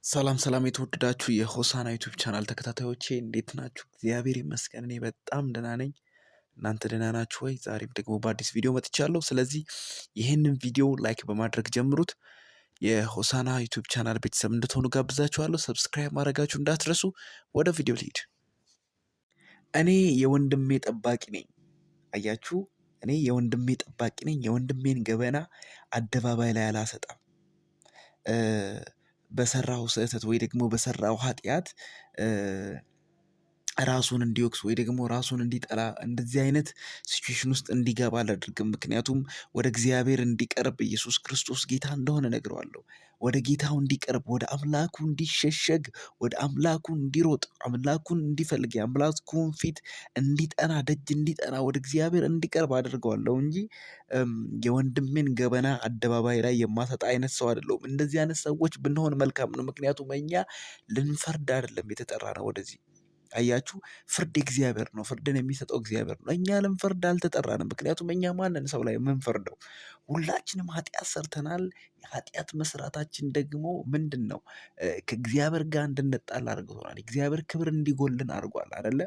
ሰላም ሰላም የተወደዳችሁ የሆሳና ዩቲዩብ ቻናል ተከታታዮቼ እንዴት ናችሁ? እግዚአብሔር ይመስገን እኔ በጣም ደህና ነኝ። እናንተ ደህና ናችሁ ወይ? ዛሬም ደግሞ በአዲስ ቪዲዮ መጥቻለሁ። ስለዚህ ይህንን ቪዲዮ ላይክ በማድረግ ጀምሩት። የሆሳና ዩቲዩብ ቻናል ቤተሰብ እንድትሆኑ ጋብዛችኋለሁ። ሰብስክራይብ ማድረጋችሁ እንዳትረሱ። ወደ ቪዲዮ ልሂድ። እኔ የወንድሜ ጠባቂ ነኝ። አያችሁ፣ እኔ የወንድሜ ጠባቂ ነኝ። የወንድሜን ገበና አደባባይ ላይ አላሰጣም። በሰራው ስህተት ወይ ደግሞ በሰራው ኃጢአት ራሱን እንዲወቅስ ወይ ደግሞ ራሱን እንዲጠላ እንደዚህ አይነት ሲቹዌሽን ውስጥ እንዲገባ አላደርግም። ምክንያቱም ወደ እግዚአብሔር እንዲቀርብ ኢየሱስ ክርስቶስ ጌታ እንደሆነ ነግረዋለሁ። ወደ ጌታው እንዲቀርብ፣ ወደ አምላኩ እንዲሸሸግ፣ ወደ አምላኩ እንዲሮጥ፣ አምላኩን እንዲፈልግ፣ የአምላኩን ፊት እንዲጠና፣ ደጅ እንዲጠና፣ ወደ እግዚአብሔር እንዲቀርብ አድርገዋለሁ እንጂ የወንድሜን ገበና አደባባይ ላይ የማሰጣ አይነት ሰው አይደለሁም። እንደዚህ አይነት ሰዎች ብንሆን መልካም ነው። ምክንያቱም እኛ ልንፈርድ አይደለም የተጠራ ነው ወደዚህ። አያችሁ፣ ፍርድ እግዚአብሔር ነው። ፍርድን የሚሰጠው እግዚአብሔር ነው። እኛ ልንፈርድ አልተጠራንም። ምክንያቱም እኛ ማንን ሰው ላይ የምንፈርደው? ሁላችንም ኃጢአት ሰርተናል። የኃጢአት መስራታችን ደግሞ ምንድን ነው? ከእግዚአብሔር ጋር እንድንጣላ አድርጎናል። እግዚአብሔር ክብር እንዲጎልን አድርጓል አይደለ?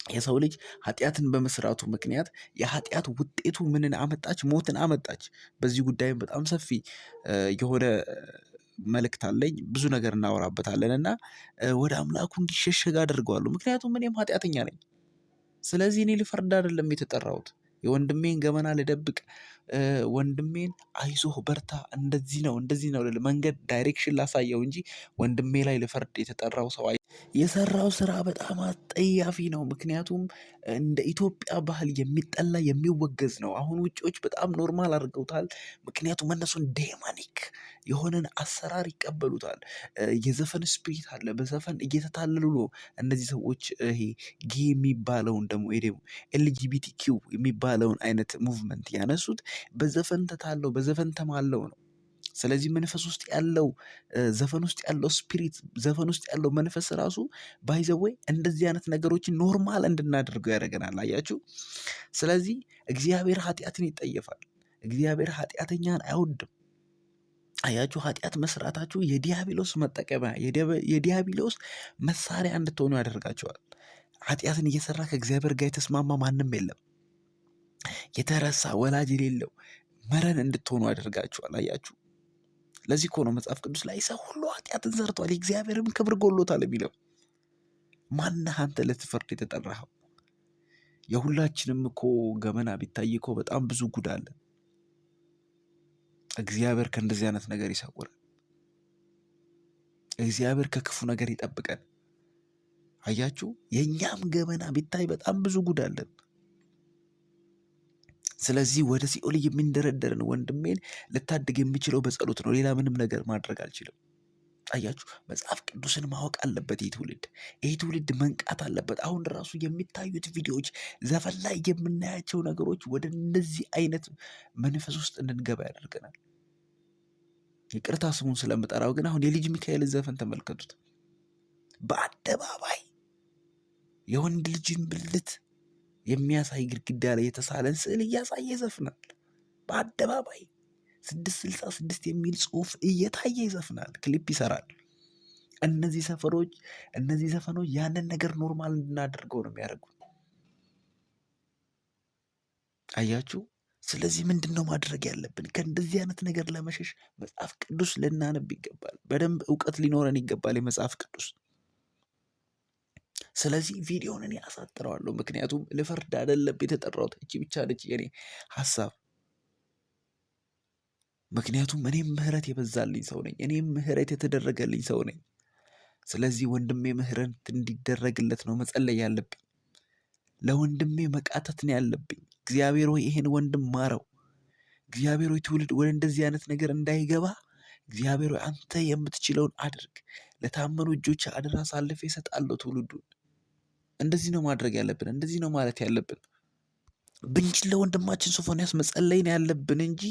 የሰው ልጅ ኃጢአትን በመስራቱ ምክንያት የኃጢአት ውጤቱ ምንን አመጣች? ሞትን አመጣች። በዚህ ጉዳይም በጣም ሰፊ የሆነ መልእክት አለኝ። ብዙ ነገር እናወራበታለን እና ወደ አምላኩ እንዲሸሸግ አደርገዋለሁ። ምክንያቱም እኔም ኃጢአተኛ ነኝ። ስለዚህ እኔ ልፈርድ አይደለም የተጠራሁት። የወንድሜን ገመና ልደብቅ፣ ወንድሜን አይዞህ በርታ፣ እንደዚህ ነው እንደዚህ ነው ልል፣ መንገድ ዳይሬክሽን ላሳየው እንጂ ወንድሜ ላይ ልፈርድ የተጠራው ሰው የሰራው ስራ በጣም አጠያፊ ነው። ምክንያቱም እንደ ኢትዮጵያ ባህል የሚጠላ የሚወገዝ ነው። አሁን ውጪዎች በጣም ኖርማል አድርገውታል። ምክንያቱም እነሱን ዴማኒክ የሆነን አሰራር ይቀበሉታል። የዘፈን ስፒሪት አለ። በዘፈን እየተታለሉ ነው እነዚህ ሰዎች። ይሄ ጌ የሚባለውን ደግሞ ኤልጂቢቲ ኪው የሚባለውን አይነት ሙቭመንት ያነሱት በዘፈን ተታለው በዘፈን ተማለው ነው። ስለዚህ መንፈስ ውስጥ ያለው ዘፈን ውስጥ ያለው ስፒሪት ዘፈን ውስጥ ያለው መንፈስ ራሱ ባይዘወይ እንደዚህ አይነት ነገሮችን ኖርማል እንድናደርገው ያደርገናል። አያችሁ። ስለዚህ እግዚአብሔር ኃጢአትን ይጠየፋል። እግዚአብሔር ኃጢአተኛን አይወድም። አያችሁ፣ ኃጢአት መስራታችሁ የዲያብሎስ መጠቀሚያ የዲያብሎስ መሳሪያ እንድትሆኑ ያደርጋቸዋል። ኃጢአትን እየሰራ ከእግዚአብሔር ጋር የተስማማ ማንም የለም። የተረሳ ወላጅ የሌለው መረን እንድትሆኑ ያደርጋቸዋል። አያችሁ። ለዚህ እኮ ነው መጽሐፍ ቅዱስ ላይ ሰው ሁሉ ኃጢአትን ሰርቷል የእግዚአብሔርም ክብር ጎሎታል የሚለው። ማነህ አንተ ልትፈርድ የተጠራኸው? የሁላችንም እኮ ገመና ቢታይ እኮ በጣም ብዙ ጉድ አለ። እግዚአብሔር ከእንደዚህ አይነት ነገር ይሰውራል። እግዚአብሔር ከክፉ ነገር ይጠብቀን። አያችሁ፣ የእኛም ገመና ቢታይ በጣም ብዙ ጉድ አለን። ስለዚህ ወደ ሲኦል የሚንደረደርን ወንድሜን ልታድግ የሚችለው በጸሎት ነው። ሌላ ምንም ነገር ማድረግ አልችልም። አያችሁ፣ መጽሐፍ ቅዱስን ማወቅ አለበት ይህ ትውልድ መንቃት አለበት። አሁን ራሱ የሚታዩት ቪዲዮዎች፣ ዘፈን ላይ የምናያቸው ነገሮች ወደ እነዚህ አይነት መንፈስ ውስጥ እንድንገባ ያደርገናል። ይቅርታ ስሙን ስለምጠራው ግን አሁን የልጅ ሚካኤል ዘፈን ተመልከቱት። በአደባባይ የወንድ ልጅን ብልት የሚያሳይ ግድግዳ ላይ የተሳለን ስዕል እያሳየ ይዘፍናል። በአደባባይ 666 የሚል ጽሑፍ እየታየ ይዘፍናል። ክሊፕ ይሰራል። እነዚህ ዘፈኖች ያንን ነገር ኖርማል እንድናደርገው ነው የሚያደርጉት። አያችሁ። ስለዚህ ምንድን ነው ማድረግ ያለብን? ከእንደዚህ አይነት ነገር ለመሸሽ መጽሐፍ ቅዱስ ልናነብ ይገባል። በደንብ እውቀት ሊኖረን ይገባል የመጽሐፍ ቅዱስ። ስለዚህ ቪዲዮውን እኔ አሳጥረዋለሁ። ምክንያቱም ልፈርድ አይደለም የተጠራሁት። እቺ ብቻ ነች የኔ ሀሳብ። ምክንያቱም እኔም ምህረት የበዛልኝ ሰው ነኝ። እኔም ምህረት የተደረገልኝ ሰው ነኝ። ስለዚህ ወንድሜ ምህረት እንዲደረግለት ነው መጸለይ ያለብኝ። ለወንድሜ መቃተት ነው ያለብኝ። እግዚአብሔር ሆይ ይሄን ወንድም ማረው። እግዚአብሔር ሆይ ትውልድ ወደ እንደዚህ አይነት ነገር እንዳይገባ እግዚአብሔር ሆይ አንተ የምትችለውን አድርግ። ለታመኑ እጆች አደራ አሳልፌ እሰጣለሁ ትውልዱን። እንደዚህ ነው ማድረግ ያለብን። እንደዚህ ነው ማለት ያለብን። ብንችል ለወንድማችን ሶፎንያስ መጸለይ ነው ያለብን እንጂ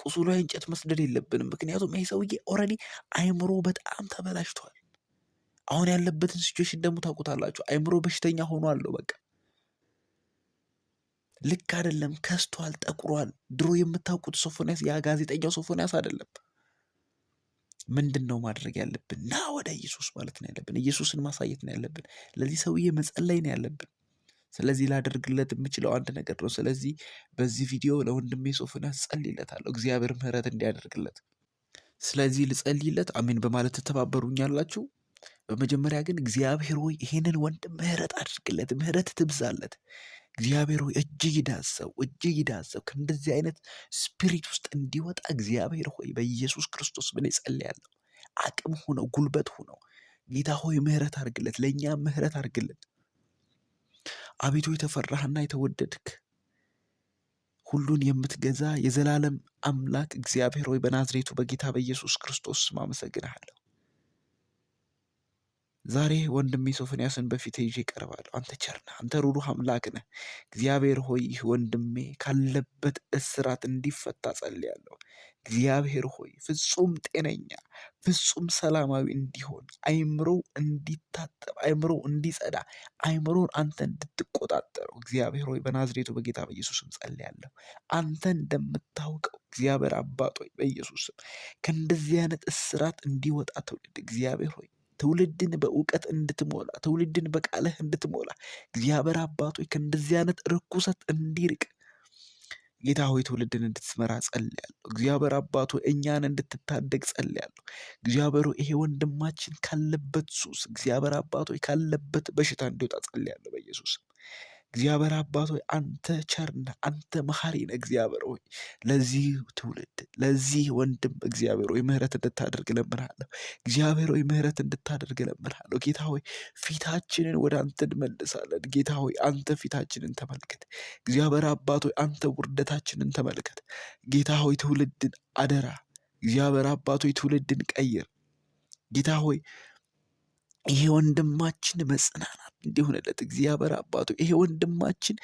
ቁስሉ ላይ እንጨት መስደድ የለብንም። ምክንያቱም ይሄ ሰውዬ ኦልሬዲ አይምሮ በጣም ተበላሽቷል። አሁን ያለበትን ሲቹዌሽን ደግሞ ታውቁታላችሁ። አይምሮ በሽተኛ ሆኗል። በቃ ልክ አይደለም። ከስቷል፣ ጠቁሯል። ድሮ የምታውቁት ሶፎንያስ ያ ጋዜጠኛው ሶፎንያስ አይደለም። ምንድነው ማድረግ ያለብን? ና ወደ ኢየሱስ ማለት ነው ያለብን። ኢየሱስን ማሳየት ነው ያለብን። ለዚህ ሰውዬ መጸለይ ነው ያለብን። ስለዚህ ላደርግለት የምችለው አንድ ነገር ነው። ስለዚህ በዚህ ቪዲዮ ለወንድሜ ሶፎንያስ ጸልይለታለሁ፣ እግዚአብሔር ምህረት እንዲያደርግለት። ስለዚህ ልጸልይለት አሜን በማለት ትተባበሩኛላችሁ። በመጀመሪያ ግን እግዚአብሔር ሆይ ይሄንን ወንድም ምህረት አድርግለት፣ ምህረት ትብዛለት። እግዚአብሔር ሆይ እጅግ ይዳሰው፣ እጅግ ይዳሰው። ከእንደዚህ አይነት ስፒሪት ውስጥ እንዲወጣ እግዚአብሔር ሆይ በኢየሱስ ክርስቶስ ምን ጸልያለሁ። አቅም ሆነው ጉልበት ሆነው ጌታ ሆይ ምህረት አድርግለት፣ ለእኛም ምህረት አድርግለት። አቤቱ የተፈራህና የተወደድክ ሁሉን የምትገዛ የዘላለም አምላክ እግዚአብሔር ሆይ በናዝሬቱ በጌታ በኢየሱስ ክርስቶስ ስም አመሰግንሃለሁ። ዛሬ ወንድሜ ሶፎንያስን በፊት ይዤ እቀርባለሁ። አንተ ቸር ነህ፣ አንተ ሩሩህ አምላክ ነህ። እግዚአብሔር ሆይ ይህ ወንድሜ ካለበት እስራት እንዲፈታ ጸልያለሁ። እግዚአብሔር ሆይ ፍጹም ጤነኛ፣ ፍጹም ሰላማዊ እንዲሆን፣ አይምሮ እንዲታጠብ፣ አይምሮ እንዲጸዳ፣ አይምሮን አንተ እንድትቆጣጠረው እግዚአብሔር ሆይ በናዝሬቱ በጌታ በኢየሱስም ጸልያለሁ። አንተ እንደምታውቀው እግዚአብሔር አባት ሆይ በኢየሱስም ከእንደዚህ አይነት እስራት እንዲወጣ ትውልድ እግዚአብሔር ሆይ ትውልድን በእውቀት እንድትሞላ፣ ትውልድን በቃልህ እንድትሞላ እግዚአብሔር አባት ሆይ ከእንደዚህ አይነት ርኩሰት እንዲርቅ ጌታ ሆይ ትውልድን እንድትመራ ጸልያለሁ። እግዚአብሔር አባት ሆይ እኛን እንድትታደግ ጸልያለሁ። እግዚአብሔር ሆይ ይሄ ወንድማችን ካለበት ሱስ እግዚአብሔር አባት ሆይ ካለበት በሽታ እንዲወጣ ጸልያለሁ በኢየሱስ። እግዚአብሔር አባት ሆይ አንተ ቸር ነህ፣ አንተ መሐሪ ነህ። እግዚአብሔር ሆይ ለዚህ ትውልድ ለዚህ ወንድም እግዚአብሔር ሆይ ምህረት እንድታደርግ እለምንሃለሁ። እግዚአብሔር ሆይ ምህረት እንድታደርግ እለምንሃለሁ። ጌታ ሆይ ፊታችንን ወደ አንተ እንመልሳለን። ጌታ ሆይ አንተ ፊታችንን ተመልከት። እግዚአብሔር አባት ሆይ አንተ ውርደታችንን ተመልከት። ጌታ ሆይ ትውልድን አደራ እግዚአብሔር አባት ሆይ ትውልድን ቀይር። ጌታ ሆይ ይሄ ወንድማችን መጽናናት እንዲሆንለት እግዚአብሔር አባቱ ይሄ ወንድማችን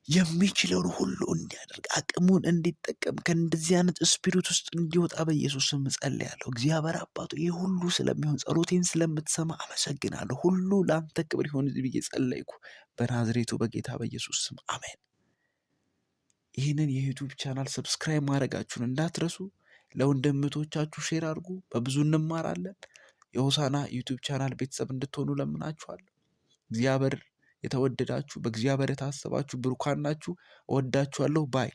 የሚችለውን ሁሉ እንዲያደርግ አቅሙን እንዲጠቀም ከእንደዚህ አይነት ስፒሪት ውስጥ እንዲወጣ በኢየሱስ ስም ጸልያለሁ። እግዚአብሔር አባቱ ይህ ሁሉ ስለሚሆን ጸሎቴን ስለምትሰማ አመሰግናለሁ። ሁሉ ለአንተ ክብር ይሆን ብዬ ጸለይኩ በናዝሬቱ በጌታ በኢየሱስ ስም አሜን። ይህንን የዩቱብ ቻናል ሰብስክራይብ ማድረጋችሁን እንዳትረሱ። ለወንድምቶቻችሁ ሼር አድርጉ። በብዙ እንማራለን። የሆሳና ዩቱብ ቻናል ቤተሰብ እንድትሆኑ ለምናችኋለሁ። እግዚአብሔር የተወደዳችሁ በእግዚአብሔር የታሰባችሁ ብሩካን ናችሁ። እወዳችኋለሁ ባይ